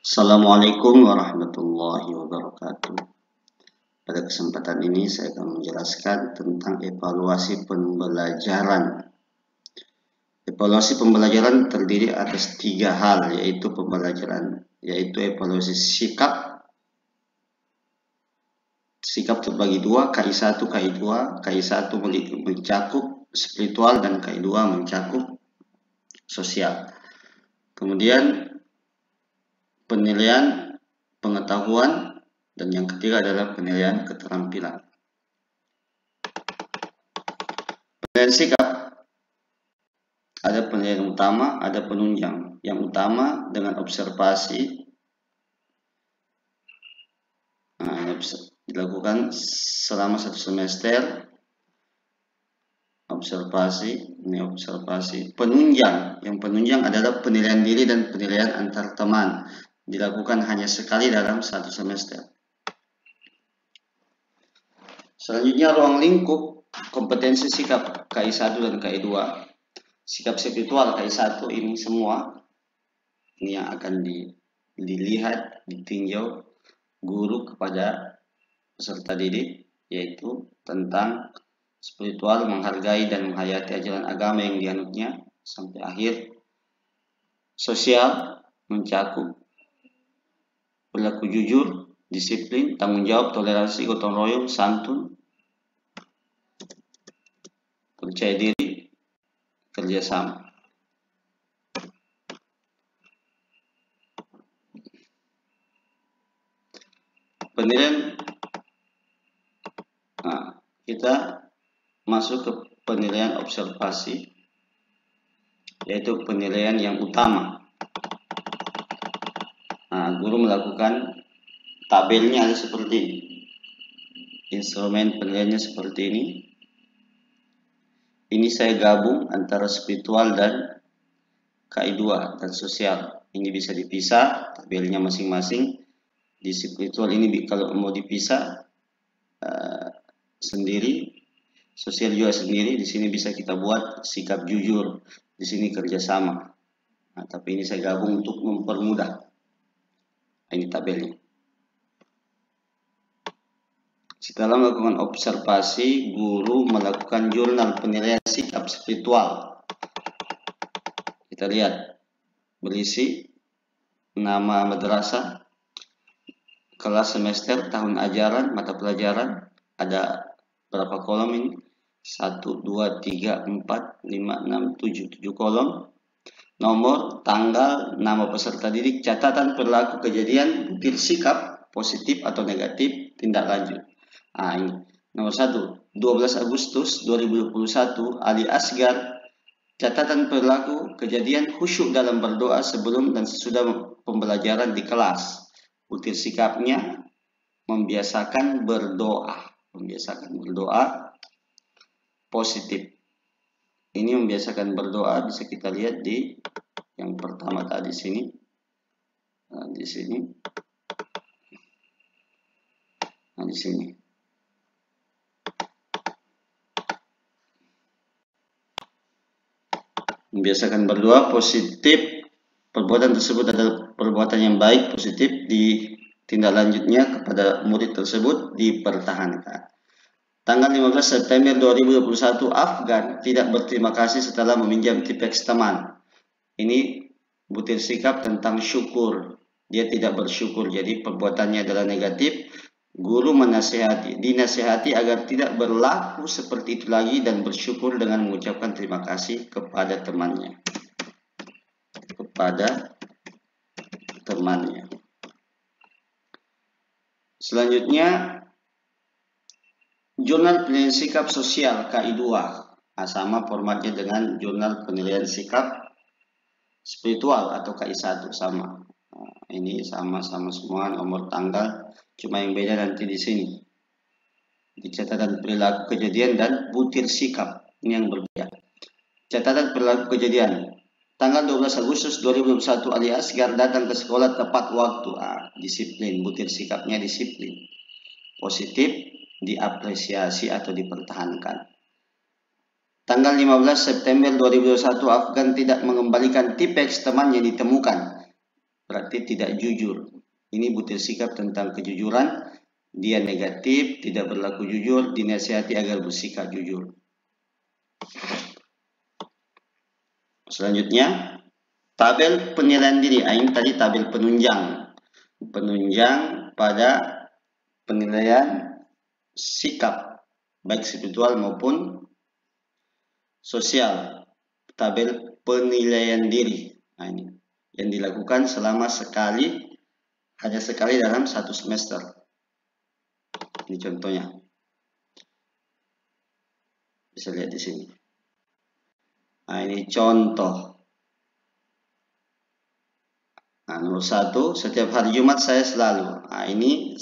Assalamualaikum warahmatullahi wabarakatuh. Pada kesempatan ini saya akan menjelaskan tentang evaluasi pembelajaran. Evaluasi pembelajaran terdiri atas 3 hal, yaitu evaluasi sikap terbagi 2, KI1, KI2. KI1 mencakup spiritual dan KI2 mencakup sosial. Kemudian penilaian pengetahuan, dan yang ketiga adalah penilaian keterampilan. Penilaian sikap, ada penilaian utama, ada penunjang. Yang utama dengan observasi, dilakukan selama 1 semester. Observasi. Penunjang, yang penunjang adalah penilaian diri dan penilaian antar teman, dilakukan hanya sekali dalam 1 semester. Selanjutnya ruang lingkup kompetensi sikap KI1 dan KI2. Sikap spiritual KI1 ini semua ini yang akan dilihat, ditinjau guru kepada peserta didik, yaitu tentang spiritual, menghargai dan menghayati ajaran agama yang dianutnya sampai akhir. Sosial mencakup perilaku jujur, disiplin, tanggung jawab, toleransi, gotong royong, santun, percaya diri, kerjasama. Penilaian, kita masuk ke penilaian observasi, yaitu penilaian yang utama. Guru melakukan tabelnya ada seperti ini. Instrumen penilaiannya seperti ini. Ini saya gabung antara spiritual dan KI2 dan sosial. Ini bisa dipisah tabelnya masing-masing. Di spiritual ini kalau mau dipisah sendiri, sosial juga sendiri. Di sini bisa kita buat sikap jujur, di sini kerjasama. Tapi ini saya gabung untuk mempermudah. Ini tabelnya. Setelah melakukan observasi, guru melakukan jurnal penilaian sikap spiritual. Kita lihat, berisi nama madrasah, kelas, semester, tahun ajaran, mata pelajaran. Ada berapa kolom ini? 1, 2, 3, 4, 5, 6, 7 kolom. Nomor, tanggal, nama peserta didik, catatan perilaku kejadian, butir sikap, positif atau negatif, tindak lanjut. Ini nomor 1, 12 Agustus 2021, Ali Asgar. Catatan perilaku kejadian khusyuk dalam berdoa sebelum dan sesudah pembelajaran di kelas. Butir sikapnya membiasakan berdoa. Positif. Ini membiasakan berdoa bisa kita lihat di yang pertama tadi sini. Di sini. Di sini. Membiasakan berdoa positif. Perbuatan tersebut adalah perbuatan yang baik, positif. Di tindak lanjutnya kepada murid tersebut dipertahankan. Tanggal 15 September 2021, Afgan tidak berterima kasih setelah meminjam Tipex teman. Ini butir sikap tentang syukur. Dia tidak bersyukur, jadi perbuatannya adalah negatif. Guru dinasihati agar tidak berlaku seperti itu lagi dan bersyukur dengan mengucapkan terima kasih kepada temannya. Selanjutnya, jurnal penilaian sikap sosial KI2. Sama formatnya dengan jurnal penilaian sikap spiritual atau KI1, sama. Ini sama-sama semua, nomor, tanggal, cuma yang beda nanti di sini. Di catatan perilaku kejadian dan butir sikap, ini yang berbeda. Catatan perilaku kejadian. Tanggal 12 Agustus 2021, Ali Asgar datang ke sekolah tepat waktu. Disiplin, butir sikapnya disiplin. Positif, diapresiasi atau dipertahankan. Tanggal 15 September 2021, Afgan tidak mengembalikan Tipex teman yang ditemukan. berarti tidak jujur. Ini butir sikap tentang kejujuran. Dia negatif, tidak berlaku jujur, dinasihati agar bersikap jujur. Selanjutnya, tabel penilaian diri. Ini tadi tabel penunjang. Penunjang pada penilaian sikap, baik spiritual maupun sosial. Tabel penilaian diri. Nah, ini yang dilakukan selama hanya sekali dalam 1 semester. Ini contohnya. Bisa lihat di sini. Nah, ini contoh. Nah, nomor 1, setiap hari Jumat saya selalu. Nah, ini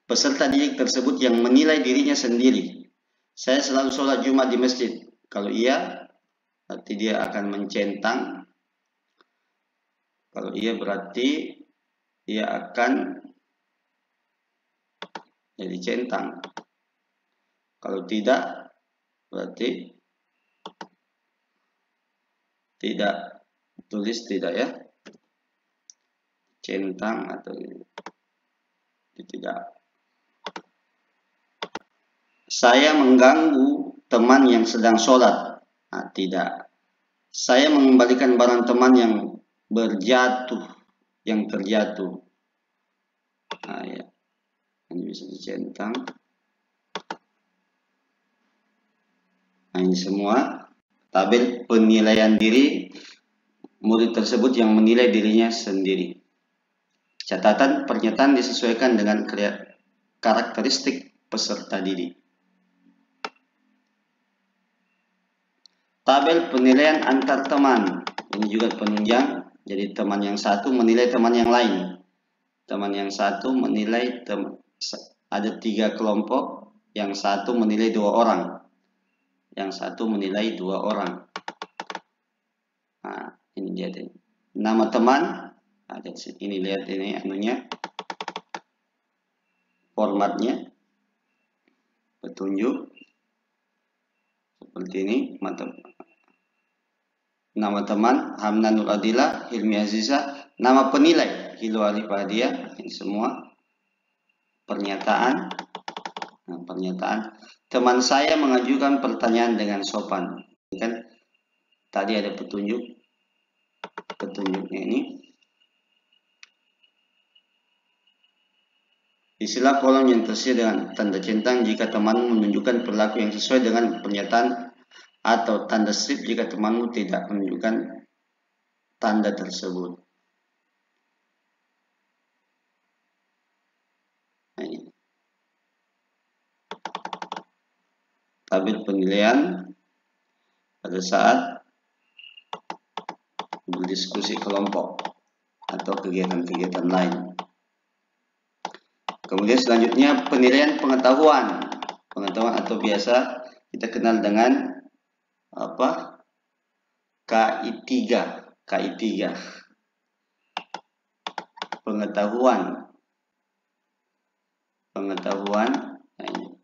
peserta didik tersebut yang menilai dirinya sendiri. Saya selalu sholat Jumat di masjid. Kalau iya, berarti dia akan mencentang. Kalau iya, berarti dia akan jadi centang. Kalau tidak, berarti tidak. Tulis tidak ya. Centang atau tidak. Saya mengganggu teman yang sedang sholat. Nah, tidak. Saya mengembalikan barang teman yang terjatuh. Nah, ya. Ini bisa dicentang. Nah, ini semua tabel penilaian diri murid tersebut yang menilai dirinya sendiri. Catatan pernyataan disesuaikan dengan karakteristik peserta didik. Tabel penilaian antar teman. Ini juga penunjang. Jadi teman yang satu menilai teman yang lain. Teman yang satu menilai ada 3 kelompok. Yang satu menilai 2 orang. Yang satu menilai 2 orang. Nah, ini lihat ini. Nama teman. Ada ini, lihat ini anunya, formatnya, petunjuk seperti ini. Nama teman Hamna Nur Adila, Hilmi Aziza. Nama penilai Hilo Alif Hadiah. Ini semua pernyataan. Nah, pernyataan. Teman saya mengajukan pertanyaan dengan sopan. Kan tadi ada petunjuknya ini. Isilah kolom yang tersedia dengan tanda centang jika temanmu menunjukkan perilaku yang sesuai dengan pernyataan, atau tanda strip jika temanmu tidak menunjukkan tanda tersebut. Nah, ini. Tabel penilaian pada saat berdiskusi kelompok atau kegiatan-kegiatan lain. Kemudian selanjutnya penilaian pengetahuan. Pengetahuan atau biasa kita kenal dengan apa? KI3. Pengetahuan. Nah, ini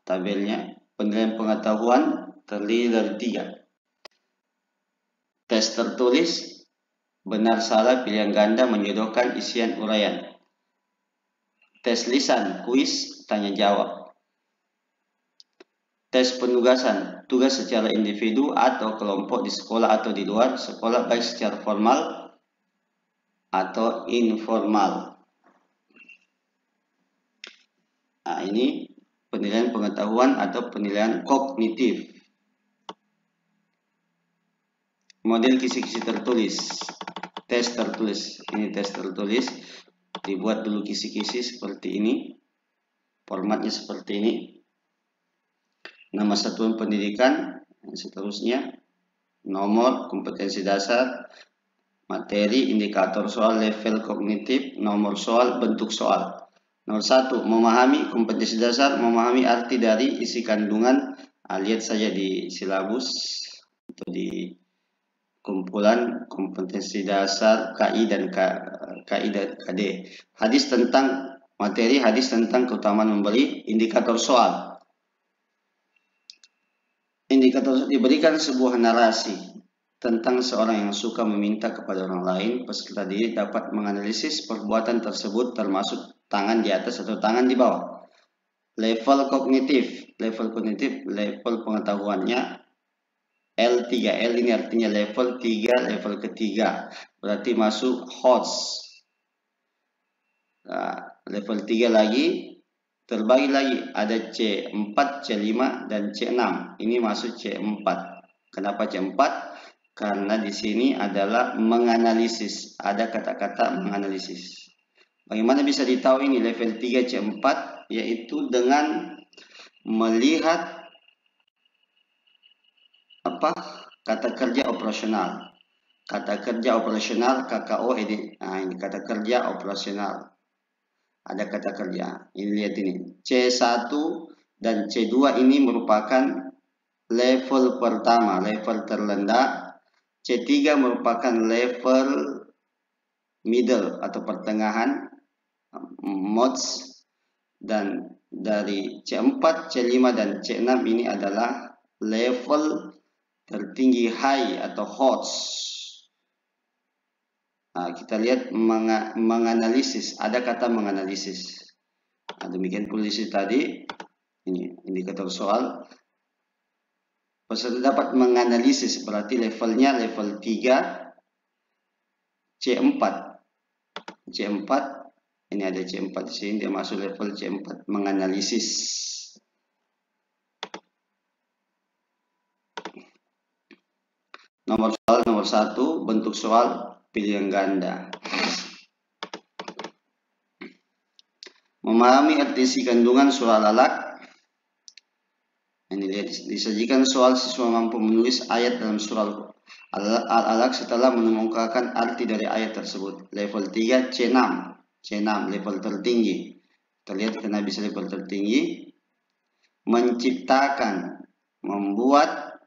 tabelnya. Penilaian pengetahuan terdiri dari 3. Tes tertulis, benar salah pilihan ganda menjodohkan isian uraian. Tes lisan, kuis, tanya jawab. Tes penugasan, tugas secara individu atau kelompok di sekolah atau di luar sekolah, baik secara formal atau informal. Nah, ini penilaian pengetahuan atau penilaian kognitif. Model kisi-kisi tertulis. Tes tertulis. Ini tes tertulis. Dibuat dulu kisi-kisi seperti ini. Formatnya seperti ini. Nama satuan pendidikan, dan seterusnya. Nomor, kompetensi dasar, materi, indikator soal, level kognitif, nomor soal, bentuk soal. Nomor 1, memahami kompetensi dasar, memahami arti dari isi kandungan. Lihat saja di silabus atau di kumpulan kompetensi dasar KI dan KD. Hadis tentang materi, hadis tentang keutamaan membeli. Indikator soal. Indikator diberikan sebuah narasi tentang seorang yang suka meminta kepada orang lain, peserta didik dapat menganalisis perbuatan tersebut termasuk tangan di atas atau tangan di bawah. Level kognitif, level pengetahuannya L3. L ini artinya level 3, level ketiga. Berarti masuk HOTS. Nah, level 3 lagi, terbagi lagi. Ada C4, C5, dan C6. Ini masuk C4. Kenapa C4? Karena di sini adalah menganalisis. Ada kata-kata menganalisis. Bagaimana bisa ditahu ini level 3 C4? Yaitu dengan melihat kata kerja operasional. Kata kerja operasional KKO ini. Nah, ini kata kerja operasional. Ada kata kerja. Ini lihat ini. C1 dan C2 ini merupakan level pertama, level terendah. C3 merupakan level middle atau pertengahan, mods. Dan dari C4, C5 dan C6 ini adalah level tertinggi, high atau HOTS. Nah, kita lihat menganalisis, ada kata menganalisis. Nah, demikian pula tadi, ini indikator soal. Peserta dapat menganalisis, berarti levelnya level 3 C4. C4, ini ada C4 di sini, dia masuk level C4, menganalisis. Nomor soal nomor 1, bentuk soal pilihan ganda. Memahami arti isi kandungan surah Al-Alaq. Ini lihat, disajikan soal siswa mampu menulis ayat dalam surah Al-Alaq setelah mengemukakan arti dari ayat tersebut. Level 3 C6. C6 level tertinggi. Kita lihat karena bisa level tertinggi. Menciptakan, membuat.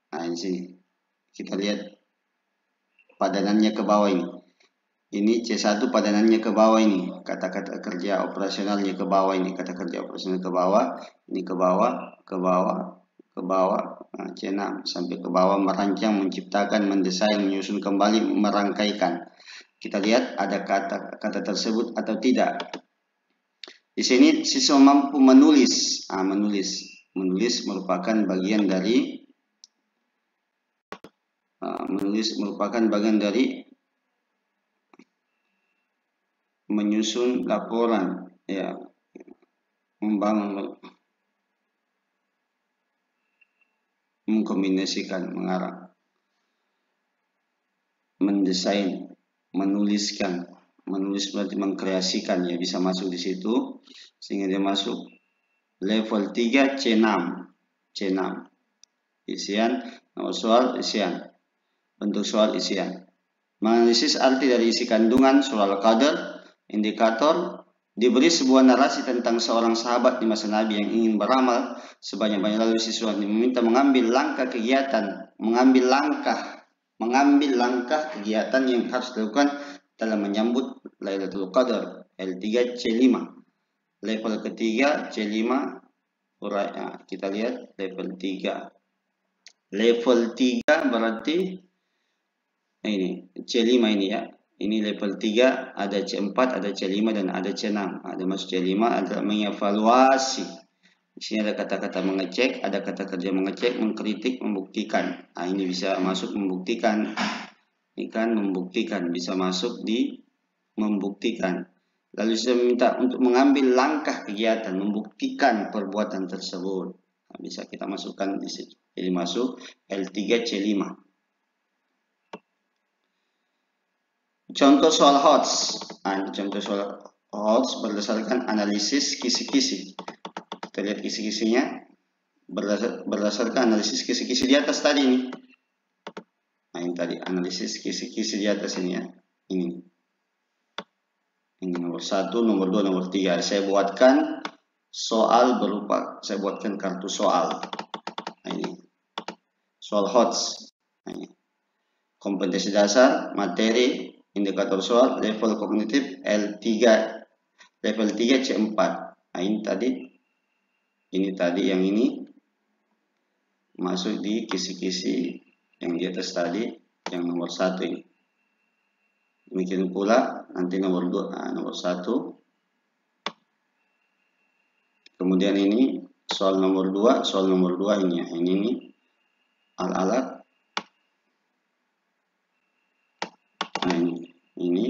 Nah, di sini kita lihat padanannya ke bawah ini. Ini C1 padanannya ke bawah ini. Kata-kata kerja operasionalnya ke bawah ini. Kata kerja operasional ke bawah. Ini ke bawah, ke bawah, ke bawah. Nah, C6 sampai ke bawah, merancang, menciptakan, mendesain, menyusun kembali, merangkaikan. Kita lihat ada kata-kata tersebut atau tidak. Di sini siswa mampu menulis. Nah, menulis merupakan bagian dari menyusun laporan, ya, membangun, mengkombinasikan, mengarang, mendesain, menuliskan. Menulis berarti mengkreasikan, ya, bisa masuk di situ sehingga dia masuk level 3 C6. C6. Isian, nomor soal, isian. Bentuk soal, isian. Menganalisis arti dari isi kandungan surah Al-Qadr. Indikator, diberi sebuah narasi tentang seorang sahabat di masa Nabi yang ingin beramal sebanyak-banyak, lalu siswa diminta mengambil langkah kegiatan yang harus dilakukan dalam menyambut Lailatul Qadar. L3 C5. Level ketiga C5. Kita lihat level 3. Level 3 berarti ini C5 ini, ya. Ini level 3, ada C4, ada C5 dan ada C6. Ada masuk C5 adalah mengevaluasi. Di sini ada kata-kata mengecek, ada kata kerja mengecek, mengkritik, membuktikan. Nah, ini bisa masuk membuktikan. Ini kan membuktikan, bisa masuk di membuktikan. Lalu saya minta untuk mengambil langkah kegiatan, membuktikan perbuatan tersebut. Nah, bisa kita masukkan di sini. Jadi masuk L3 C5. Contoh soal HOTS. Nah, contoh soal HOTS berdasarkan analisis kisi-kisi. Kita lihat kisi-kisinya berdasarkan analisis kisi-kisi di atas tadi ini. Nah, ini tadi analisis kisi-kisi di atas ini, ya. Ini nomor 1, nomor 2, nomor 3. Saya buatkan soal berupa, saya buatkan kartu soal. Nah, ini soal HOTS. Nah, ini kompetensi dasar, materi, indikator soal, level kognitif L3, level 3 C4. Nah, ini tadi yang ini masuk di kisi-kisi yang di atas tadi. yang nomor 1 ini. Demikian pula nanti nomor 2, nomor 1. Kemudian ini soal nomor 2 ini ya. Ini nih al-alat. Nah, ini.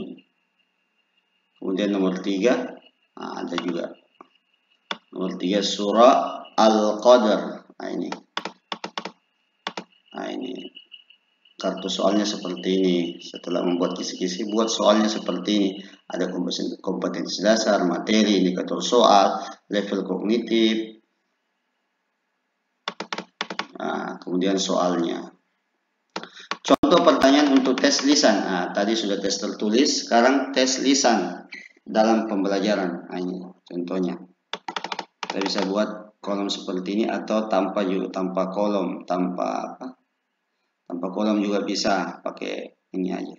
Kemudian nomor 3, ada juga. Nomor 3 surah Al-Qadr. Nah, ini kartu soalnya seperti ini. Setelah membuat kisi-kisi, buat soalnya seperti ini. Ada kompetensi dasar, materi, indikator soal, level kognitif. Nah, kemudian soalnya. Contoh pertanyaan untuk tes lisan. Nah, tadi sudah tes tertulis, sekarang tes lisan dalam pembelajaran. Nah, ini contohnya. Kita bisa buat kolom seperti ini atau tanpa kolom, tanpa kolom juga bisa, pakai ini aja.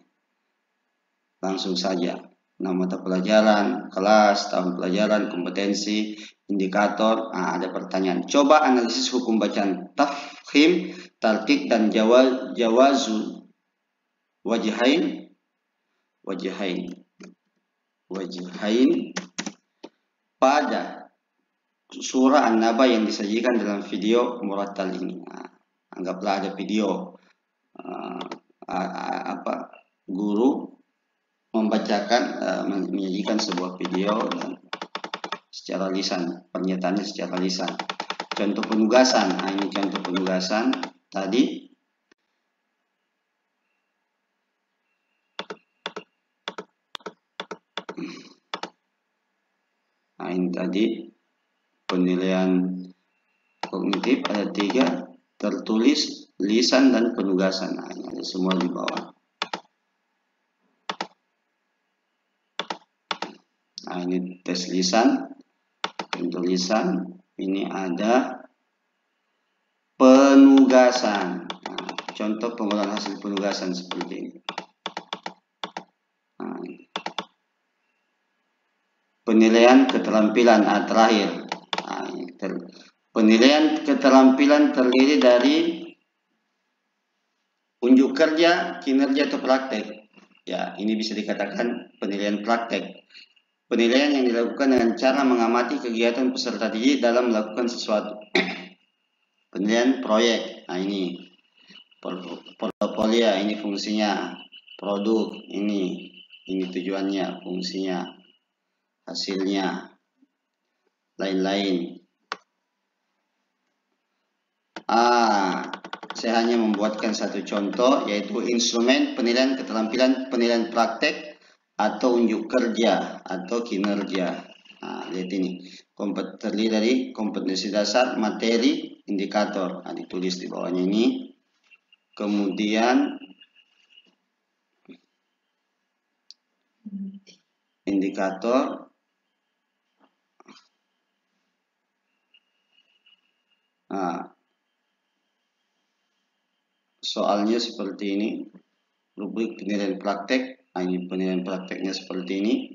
Langsung saja. Nama mata pelajaran, kelas, tahun pelajaran, kompetensi, indikator. Nah, ada pertanyaan. Coba analisis hukum bacaan tafkhim, tarkik dan jawazul wajhain pada surah An-Naba yang disajikan dalam video murattal ini. Nah, anggaplah ada video guru membacakan, menyajikan sebuah video dan secara lisan, pernyataannya secara lisan. Contoh penugasan. Nah, ini contoh penugasan tadi. Nah, ini tadi penilaian kognitif ada 3, tertulis, lisan, dan penugasan. Nah, ini ada semua di bawah. Nah, ini tes lisan. Untuk lisan ini ada penugasan. Nah, contoh pengolahan hasil penugasan seperti ini. Nah, penilaian keterampilan terakhir. Nah, penilaian keterampilan terdiri dari unjuk kerja, kinerja, atau praktek. Ya, ini bisa dikatakan penilaian praktek. Penilaian yang dilakukan dengan cara mengamati kegiatan peserta didik dalam melakukan sesuatu. Penilaian proyek. Nah, ini portofolio, ini fungsinya. Produk, ini tujuannya, fungsinya, hasilnya, lain-lain. Saya hanya membuatkan satu contoh, yaitu instrumen penilaian keterampilan, penilaian praktek, atau unjuk kerja atau kinerja. Nah, lihat ini, terdiri dari kompetensi dasar, materi, indikator. Nah, ditulis di bawahnya ini. Kemudian indikator. Nah, soalnya seperti ini. Rubrik penilaian praktek. Nah, ini penilaian prakteknya seperti ini.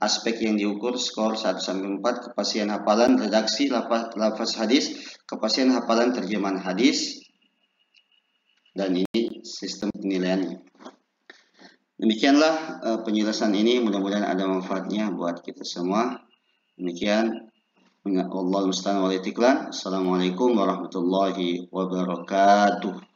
Aspek yang diukur, skor 1-4, kepastian hafalan, redaksi, lafaz hadis, kepastian hafalan terjemahan hadis, dan ini sistem penilaiannya. Demikianlah penjelasan ini, mudah-mudahan ada manfaatnya buat kita semua. Demikian, Wallahu musta'an wal itiqlan. Assalamualaikum warahmatullahi wabarakatuh.